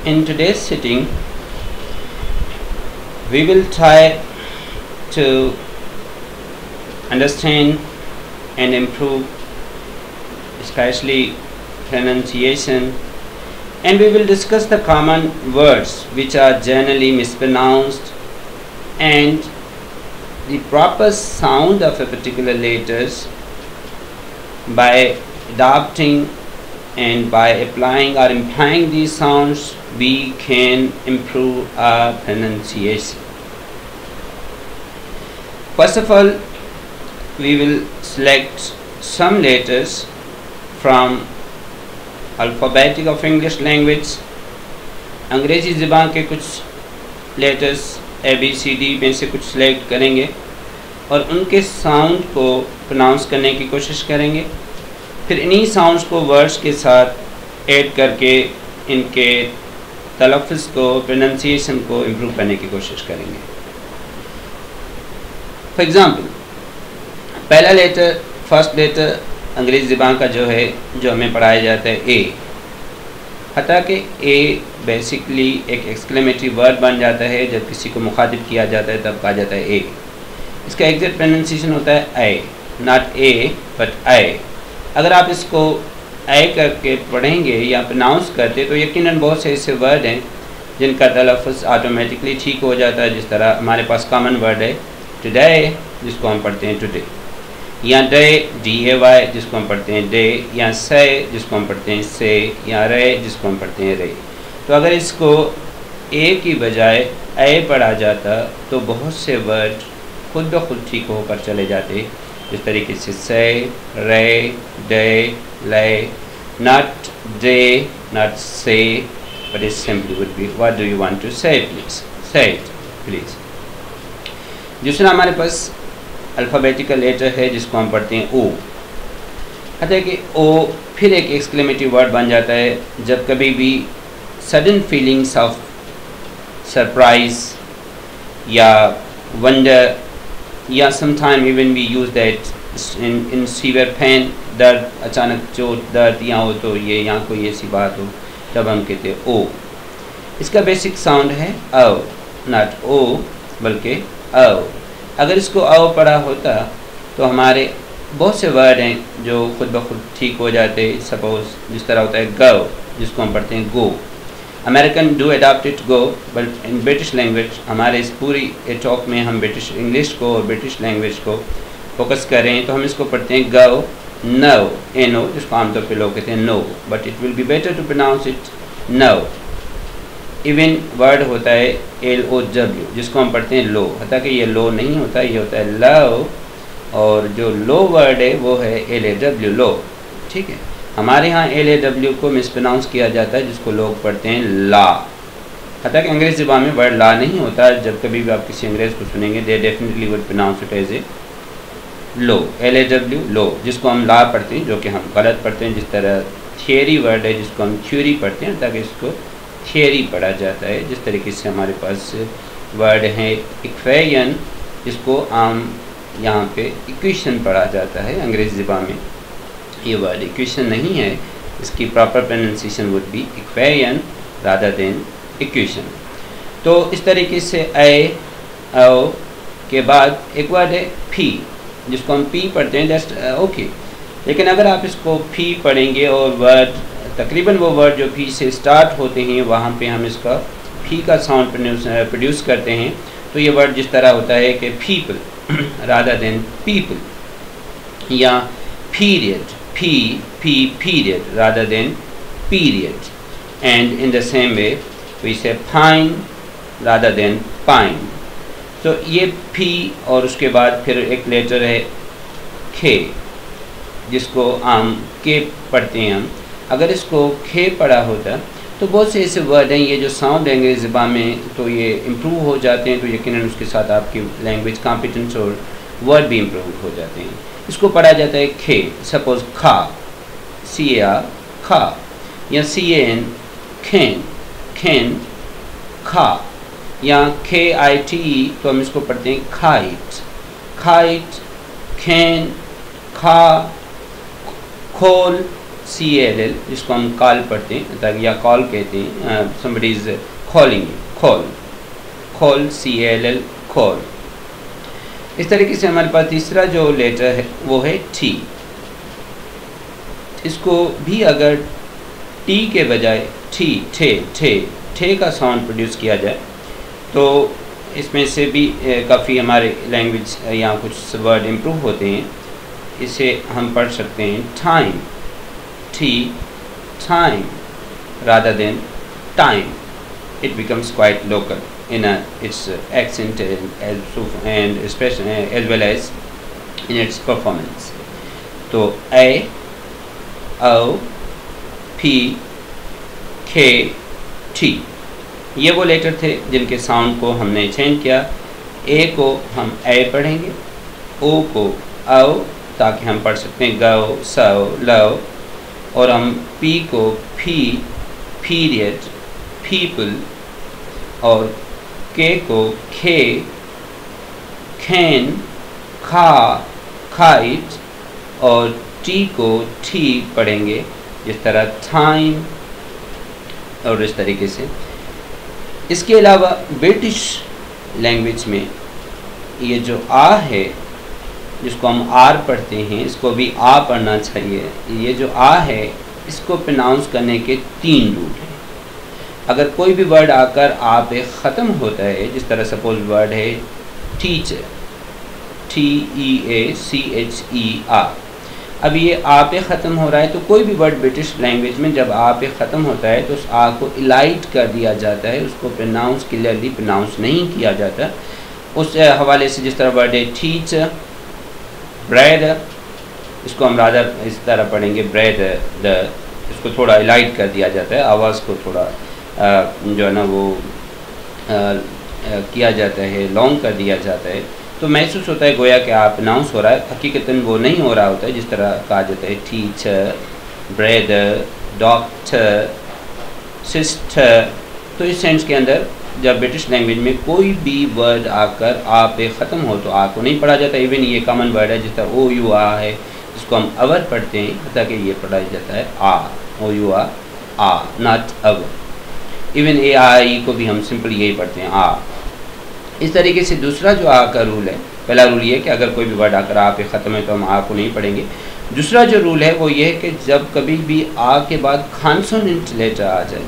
In today's sitting, we will try to understand and improve especially pronunciation, and we will discuss the common words which are generally mispronounced and the proper sound of a particular letters. By adopting and by applying or implying these sounds, we can improve our pronunciation. First of all, we will select some letters from alphabetic of English language. अंग्रेजी ज़बान के कुछ letters ABCD में से कुछ select करेंगे और उनके साउंड को प्रोनाउंस करने की कोशिश करेंगे। फिर इन्हीं साउंड्स को वर्ड्स के साथ ऐड करके इनके तलफ़्फ़ुज़ को, प्रोनाउंसिएशन को इम्प्रूव करने की कोशिश करेंगे। फॉर एग्ज़ाम्पल, पहला लेटर, फर्स्ट लेटर अंग्रेज़ी ज़बान का जो है, जो हमें पढ़ाया जाता है ए। हता कि ए बेसिकली एक एक्सक्लेमेटरी वर्ड बन जाता है। जब किसी को मुखातिब किया जाता है तब कहा जाता है ए। इसका एग्जैक्ट प्रोनाउंसिएशन होता है आई, नॉट ए बट आई। अगर आप इसको आई करके पढ़ेंगे या प्रोनाउंस करते तो यकीनन बहुत से ऐसे वर्ड हैं जिनका तलफ़्फ़ुज़ ऑटोमेटिकली ठीक हो जाता है। जिस तरह हमारे पास कॉमन वर्ड है टुडे, जिसको हम पढ़ते हैं टुडे, या डे DAY जिसको हम पढ़ते हैं डे, या से जिसको हम पढ़ते हैं से, या रे जिसको हम पढ़ते हैं रे। तो अगर इसको ए की बजाय ए पढ़ा जाता तो बहुत से वर्ड खुद ब खुद ठीक होकर चले जाते। जिस तरीके से ray, day, lay, not day, not say, but it simply would be what do you want to say, please say it please. दूसरा हमारे पास अल्फ़ाबेटिकल लेटर है जिसको हम पढ़ते हैं ओ। कहते हैं कि ओ फिर एक एक्सक्लेमेटरी वर्ड बन जाता है जब कभी भी सडन फीलिंग्स ऑफ सरप्राइज या वंडर, या sometime even we use that in severe pain, दर्द, अचानक चोट दर्द यहाँ हो तो ये, यहाँ कोई ऐसी बात हो, तब हम कहते हैं ओ। इसका बेसिक साउंड है औ, नॉट ओ बल्कि औ। अगर इसको औ पढ़ा होता तो हमारे बहुत से वर्ड हैं जो खुद ब खुद ठीक हो जाते। सपोज जिस तरह होता है गो, जिसको हम पढ़ते हैं go. American do adopt it go, but in British language, हमारे इस पूरी टॉक में हम ब्रिटिश इंग्लिश को और ब्रिटिश लैंग्वेज को फोकस करें तो हम इसको पढ़ते हैं गो, नो, NO, जिसको आमतौर पे लोग कहते हैं no, but it will be better to pronounce it no. Even word होता है LOW, जिसको हम पढ़ते हैं लो। हता कि ये लो नहीं होता, ये होता है लो, और जो लो वर्ड है वो है LAW, लो। ठीक है, हमारे यहाँ LAW को मिसप्रोनाउंस किया जाता है, जिसको लोग पढ़ते हैं ला। हता कि अंग्रेज़ी ज़बान में वर्ड ला नहीं होता। जब कभी भी आप किसी अंग्रेज़ को सुनेंगे they definitely would pronounce it as a low, LAW, low, जिसको हम ला पढ़ते हैं, जो कि हम गलत पढ़ते हैं। जिस तरह थियरी वर्ड है जिसको हम थ्योरी पढ़ते हैं, ताकि इसको थियरी पढ़ा जाता है। जिस तरीके से हमारे पास वर्ड है इक्वेशन, जिसको आम यहाँ पे इक्वेशन पढ़ा जाता है। अंग्रेज़ी ज़बान में ये वर्ड इक्वेशन नहीं है, इसकी proper pronunciation would be equation rather than equation. तो इस तरीके से ए, ओ के बाद एक वर्ड है फी, जिसको हम पी पढ़ते हैं, दैट्स ओके। लेकिन अगर आप इसको फी पढ़ेंगे और वर्ड तकरीबन वो वर्ड जो फी से स्टार्ट होते हैं वहाँ पे हम इसका फी का साउंड प्रोड्यूस करते हैं, तो ये वर्ड जिस तरह होता है कि पीपल रादर देन पीपल, या period, fee period rather than period, and in the same way we say fine rather than pine. तो ये फी, और उसके बाद फिर एक लेटर है खे, जिसको आम के पढ़ते हैं हम। अगर इसको खे पढ़ा होता तो बहुत से ऐसे वर्ड हैं, ये जो साउंड है अंग्रेज़ी ज़बान में, तो ये इम्प्रूव हो जाते हैं। तो यकीनन उसके साथ आपकी लैंग्वेज कॉम्पिटेंस और वर्ड भी इम्प्रूव हो जाते हैं। इसको पढ़ा जाता है खे। सपोज खा, CAR खा, या CAN खेन, खेन खा, या KITE, तो हम इसको पढ़ते हैं खाइट, खाइट, खेन, खा, खोल, CALL, जिसको हम कॉल पढ़ते हैं या कॉल कहते हैं, somebody is calling you, call, CALL, call। इस तरीके से हमारे पास तीसरा जो लेटर है वो है T। इसको भी अगर T के बजाय ठे का साउंड प्रोड्यूस किया जाए तो इसमें से भी काफ़ी हमारे लैंग्वेज यहाँ कुछ वर्ड इम्प्रूव होते हैं। इसे हम पढ़ सकते हैं time, time rather than time। It becomes quite local in its accent and especially as well as in its performance। तो A, O, P, K, T ये वो लेटर थे जिनके साउंड को हमने चेंज किया। ए को हम ए पढ़ेंगे, ओ को औ, ताकि हम पढ़ सकते हैं गौ, सौ, लव, और हम पी को फी, पीरियड, पीपल, और के को खे, खैन, खा, खाइट, और टी को ठी पढ़ेंगे जिस तरह टाइम और इस तरीके से। इसके अलावा ब्रिटिश लैंग्वेज में ये जो आ है जिसको हम आर पढ़ते हैं, इसको भी आ पढ़ना चाहिए। ये जो आ है इसको प्रोनाउंस करने के 3 रूल हैं। अगर कोई भी वर्ड आकर आ पे ख़त्म होता है, जिस तरह सपोज वर्ड है टीचर, TEACHER, अब ये आ पे ख़त्म हो रहा है तो कोई भी वर्ड ब्रिटिश लैंग्वेज में जब आ पे ख़त्म होता है तो उस आ को इलाइट कर दिया जाता है, उसको प्रोनाउंस क्लियरली प्रोनाउंस नहीं किया जाता। उस हवाले से जिस तरह वर्ड है टीचर, ब्रेड, इसको हम रादर इस तरह पढ़ेंगे ब्रेड, इसको थोड़ा इलाइट कर दिया जाता है, आवाज़ को थोड़ा जो है ना वो किया जाता है, लॉन्ग कर दिया जाता है, तो महसूस होता है गोया कि आप अनाउंस हो रहा है, हकीकतन वो नहीं हो रहा होता है। जिस तरह कहा जाता है टीचर, ब्रदर, डॉक्टर, सिस्टर। तो इस सेंस के अंदर जब ब्रिटिश लैंग्वेज में कोई भी वर्ड आकर आ पे ख़त्म हो तो आ को नहीं पढ़ा जाता। इवन ये कॉमन वर्ड है जिस तरह OUR है, जिसको हम अवर पढ़ते हैं, ताकि ये पढ़ा जाता है आ, OUR, आ, नॉट अवर। इवन AI को भी हम सिंपल यही पढ़ते हैं आ। इस तरीके से दूसरा जो आ का रूल है, पहला रूल ये है कि अगर कोई भी वर्ड आकर आ पे ख़त्म है तो हम आ को नहीं पढ़ेंगे। दूसरा जो रूल है वो ये है कि जब कभी भी आ के बाद कॉन्सोनेंट लेटर आ जाए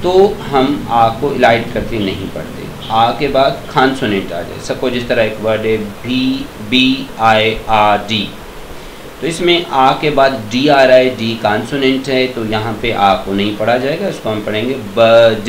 तो हम आ को इलाइट करके नहीं पढ़ते, आ के बाद कॉन्सोनेंट आ जाए। सपोज जिस तरह एक वर्ड है BIRD, तो इसमें आ के बाद D आ रहा है, D कॉन्सोनेंट है, तो यहाँ पे आ को नहीं पढ़ा जाएगा, इसको हम पढ़ेंगे बर्ड।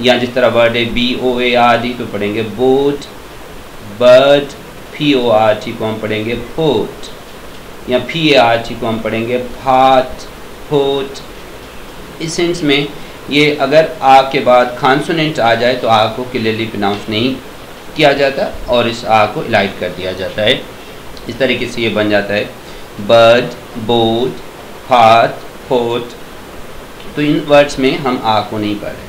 या जिस तरह वर्ड है BOARD तो पढ़ेंगे बोट, बर्ड। PORT को हम पढ़ेंगे पोट, या PART को हम पढ़ेंगे फाट, पोट। इस सेंस में ये अगर आ के बाद कॉन्सोनेंट आ जाए तो आ को क्लियरली प्रोनाउंस नहीं किया जाता और इस आ को इलाइट कर दिया जाता है। इस तरीके से ये बन जाता है बर्ड, बोट, फाट, पोट। तो इन वर्ड्स में हम आ को नहीं पढ़ रहे।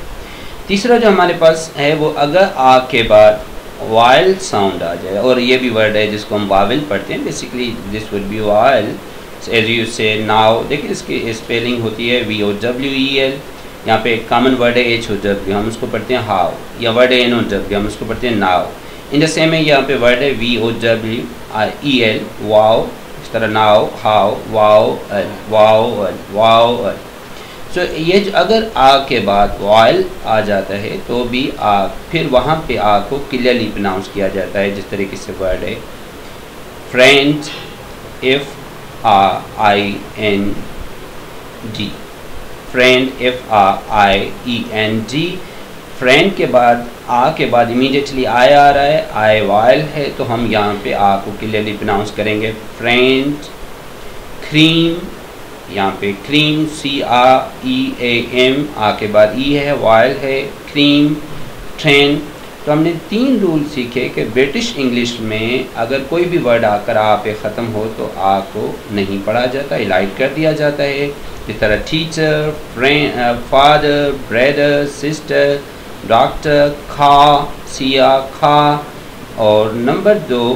तीसरा जो हमारे पास है वो अगर आ के बाद वाइल साउंड आ जाए, और ये भी वर्ड है जिसको हम वावेल पढ़ते हैं, basically this would be while as you say now. देखिए इसकी स्पेलिंग होती है VOWEL। यहाँ पे एक कॉमन वर्ड है HOW, हम उसको पढ़ते हैं हाउ, या वर्ड है NOW, हम उसको पढ़ते हैं नाउ। इन द सेम है यहाँ पे वर्ड है VOWEL, वाओ, इस तरह now, how, wow, wow, wow. So ये अगर आ के बाद वाइल आ जाता है तो भी आ, फिर वहाँ पे आ को क्लियरली प्रोनाउंस किया जाता है। जिस तरीके से वर्ड है friend, FRIND, friend, FRIEND। Friend के बाद आ के बाद इमीडिएटली आई आ रहा है, आई वाइल है, तो हम यहाँ पे आ को क्लियरली प्रोनाउंस करेंगे फ्रेंड। क्रीम, यहाँ पे क्रीम, CREAM, आ के बाद ई है, वाइल है, क्रीम। ट्रेन। तो हमने 3 रूल सीखे कि ब्रिटिश इंग्लिश में अगर कोई भी वर्ड आकर आ पे ख़त्म हो तो आ को नहीं पढ़ा जाता, इलाइट कर दिया जाता है। इस तरह teacher, friend, father, brother, sister, doctor, खा, सिया, खा। और नंबर 2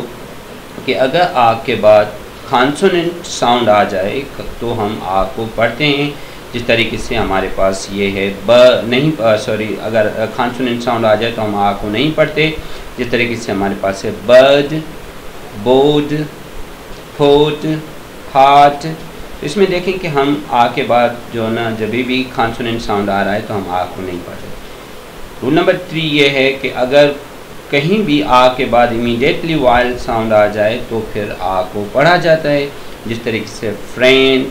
कि अगर आ के बाद कॉन्सोनेंट साउंड आ जाए तो हम आ को पढ़ते हैं। जिस तरीके से हमारे पास ये है ब नहीं, सॉरी, अगर कॉन्सोनेंट साउंड आ जाए तो हम आ को नहीं पढ़ते। जिस तरीके से हमारे पास है बर्ड, बोर्ड, फोर्ट, हार्ट। तो इसमें देखें कि हम आ के बाद जो ना जब भी कॉन्सोनेंट साउंड आ रहा है तो हम आ को नहीं पढ़ते। रूल नंबर 3 ये है कि अगर कहीं भी आ के बाद इमीडिएटली वाइल साउंड आ जाए तो फिर आ को पढ़ा जाता है। जिस तरीके से फ्रेंड,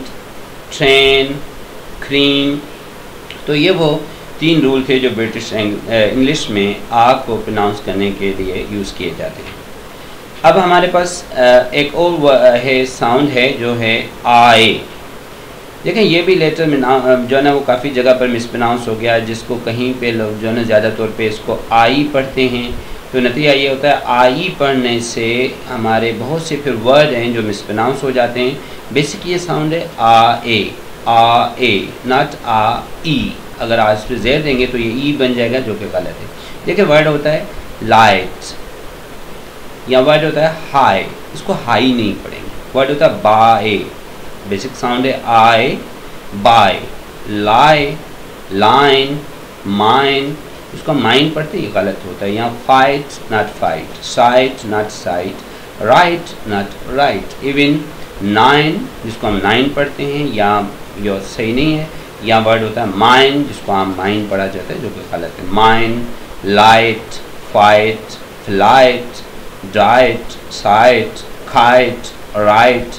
ट्रेन, क्रीम। तो ये वो 3 रूल थे जो ब्रिटिश इंग्लिश में आ को प्रोनाउंस करने के लिए यूज़ किए जाते हैं। अब हमारे पास एक और है साउंड है जो है आए। देखें ये भी लेटर में जो है ना वो काफ़ी जगह पर मिसप्रोनाउंस हो गया, जिसको कहीं पे लोग जो है ना ज़्यादा तौर पे इसको आई पढ़ते हैं। तो नतीजा ये होता है आई पढ़ने से हमारे बहुत से फिर वर्ड हैं जो मिसप्रोनाउंस हो जाते हैं। बेसिक ये साउंड है आ ए, नॉट आ ई। अगर आज पे ज़ेर देंगे तो ये ई बन जाएगा, जो कि गलत है। देखिए वर्ड होता है लाइट, या वर्ड होता है हाई, इसको हाई नहीं पढ़ेंगे। वर्ड होता है बाय, बेसिक साउंड है आए, बाय, लाई, लाइन, माइन, इसको माइन पढ़ते ही गलत होता है। यहाँ fight not fight, site not site, right not right. Even nine, जिसको हम नाइन पढ़ते हैं, या ये सही नहीं है। या वर्ड होता है माइन, जिसको हम माइन पढ़ा जाता है, जो कि गलत है। Mine, light, fight, flight, diet, site, kite, right,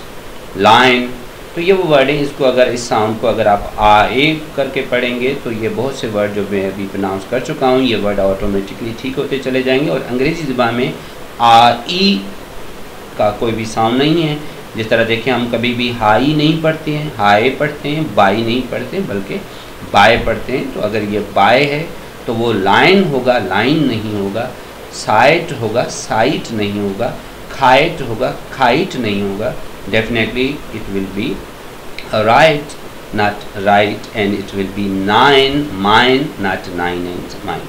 line. तो ये वो वर्ड है, इसको अगर इस साउंड को अगर आप आ ए करके पढ़ेंगे तो ये बहुत से वर्ड जो मैं अभी प्रोनाउंस कर चुका हूँ ये वर्ड ऑटोमेटिकली ठीक होते चले जाएंगे। और अंग्रेज़ी ज़बान में आ ई का कोई भी साउंड नहीं है। जिस तरह देखें हम कभी भी हाई नहीं पढ़ते हैं, हाई पढ़ते हैं, बाई नहीं पढ़ते बल्कि बाय पढ़ते हैं। तो अगर ये बाय है तो वो लाइन होगा, लाइन नहीं होगा। साइट होगा, साइट नहीं होगा। खाइट होगा, खाइट नहीं होगा। Definitely it will B right not right, and it will B nine, mine not nine and mine.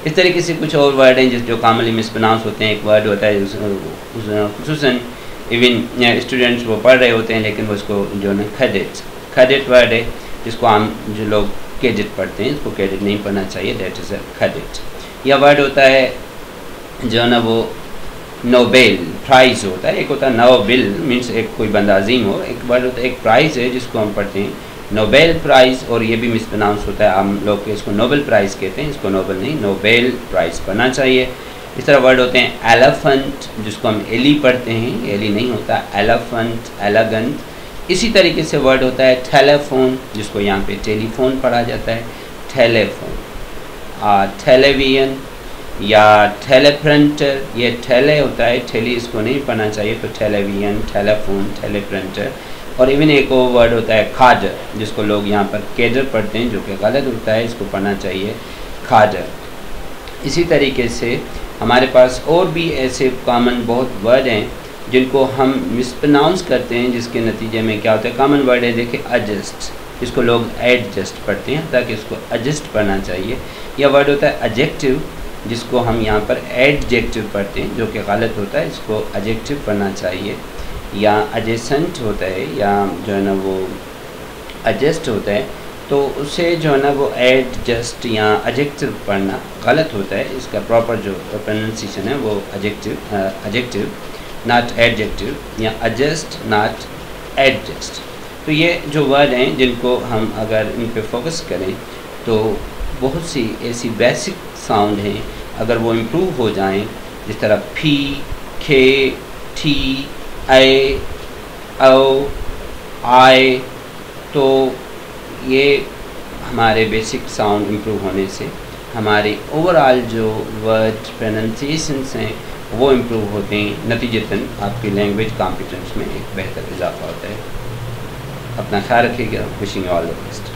इस तरीके से कुछ और वर्ड हैं जो कॉमनली मिसप्रोनाउंस होते हैं। एक वर्ड होता है खुसूसन इवन स्टूडेंट्स वो पढ़ रहे होते हैं लेकिन वो इसको जो है क्रेडिट वर्ड है, जिसको हम जो लोग क्रेडिट पढ़ते हैं इसको क्रेडिट नहीं पढ़ना चाहिए, दैट इज़ अ क्रेडिट। यह वर्ड होता है जो ना वो नोबेल प्राइज़ होता है। एक होता है नोबेल मीन्स एक कोई बंदा अजीम हो। एक वर्ड होता है, एक प्राइज़ है जिसको हम पढ़ते हैं नोबेल प्राइज़, और ये भी मिसप्रोनाउंस होता है। हम लोग इसको नोबेल प्राइज़ कहते हैं, इसको नोबेल नहीं नोबेल प्राइज़ पढ़ना चाहिए। इस तरह वर्ड होते हैं एलिफेंट, जिसको हम एली पढ़ते हैं, एली नहीं होता, एलिफेंट, एलिगेंट। इसी तरीके से वर्ड होता है टेलीफोन, जिसको यहाँ पे टेलीफोन पढ़ा जाता है, टेलीफोन। टेलीविजन या टेलीप्रिंटर, ये टेले होता है, टेली इसको नहीं पढ़ना चाहिए, तो टेलीविजन, टेलीफोन, टेलीप्रिंटर। और इवन एक और वर्ड होता है खाडर, जिसको लोग यहाँ पर केडर पढ़ते हैं, जो कि गलत होता है, इसको पढ़ना चाहिए खाडर। इसी तरीके से हमारे पास और भी ऐसे कॉमन बहुत वर्ड हैं जिनको हम मिसप्रोनाउंस करते हैं, जिसके नतीजे में क्या होता है। कॉमन वर्ड है देखिए एडजस्ट, इसको लोग एडजस्ट पढ़ते हैं, ताकि इसको एडजस्ट पढ़ना चाहिए। यह वर्ड होता है एडजेक्टिव, जिसको हम यहाँ पर एडजेक्टिव पढ़ते हैं, जो कि गलत होता है, इसको एडजेक्टिव पढ़ना चाहिए। या एडजेसेंट होता है, या जो है ना वो एडजस्ट होता है, तो उसे जो है ना वो एडजस्ट या एडजेक्टिव पढ़ना गलत होता है। इसका प्रॉपर जो प्रोनाउंसिएशन है वो एडजेक्टिव नॉट एडजेक्टिव, या एडजस्ट नॉट एडजस्ट। तो ये जो वर्ड हैं जिनको हम अगर इन पे फोकस करें तो बहुत सी ऐसी बेसिक साउंड हैं, अगर वो इम्प्रूव हो जाएं, जिस तरह फी, खे, ठी, ए, ओ, आए, तो ये हमारे बेसिक साउंड इम्प्रूव होने से हमारे ओवरऑल जो वर्ड प्रोनाउंसिएशंस हैं वो इम्प्रूव होते हैं। नतीजतन आपकी लैंग्वेज कॉम्पिटेंस में एक बेहतर इजाफा होता है। अपना ख्याल रखिएगा। Wishing all the best.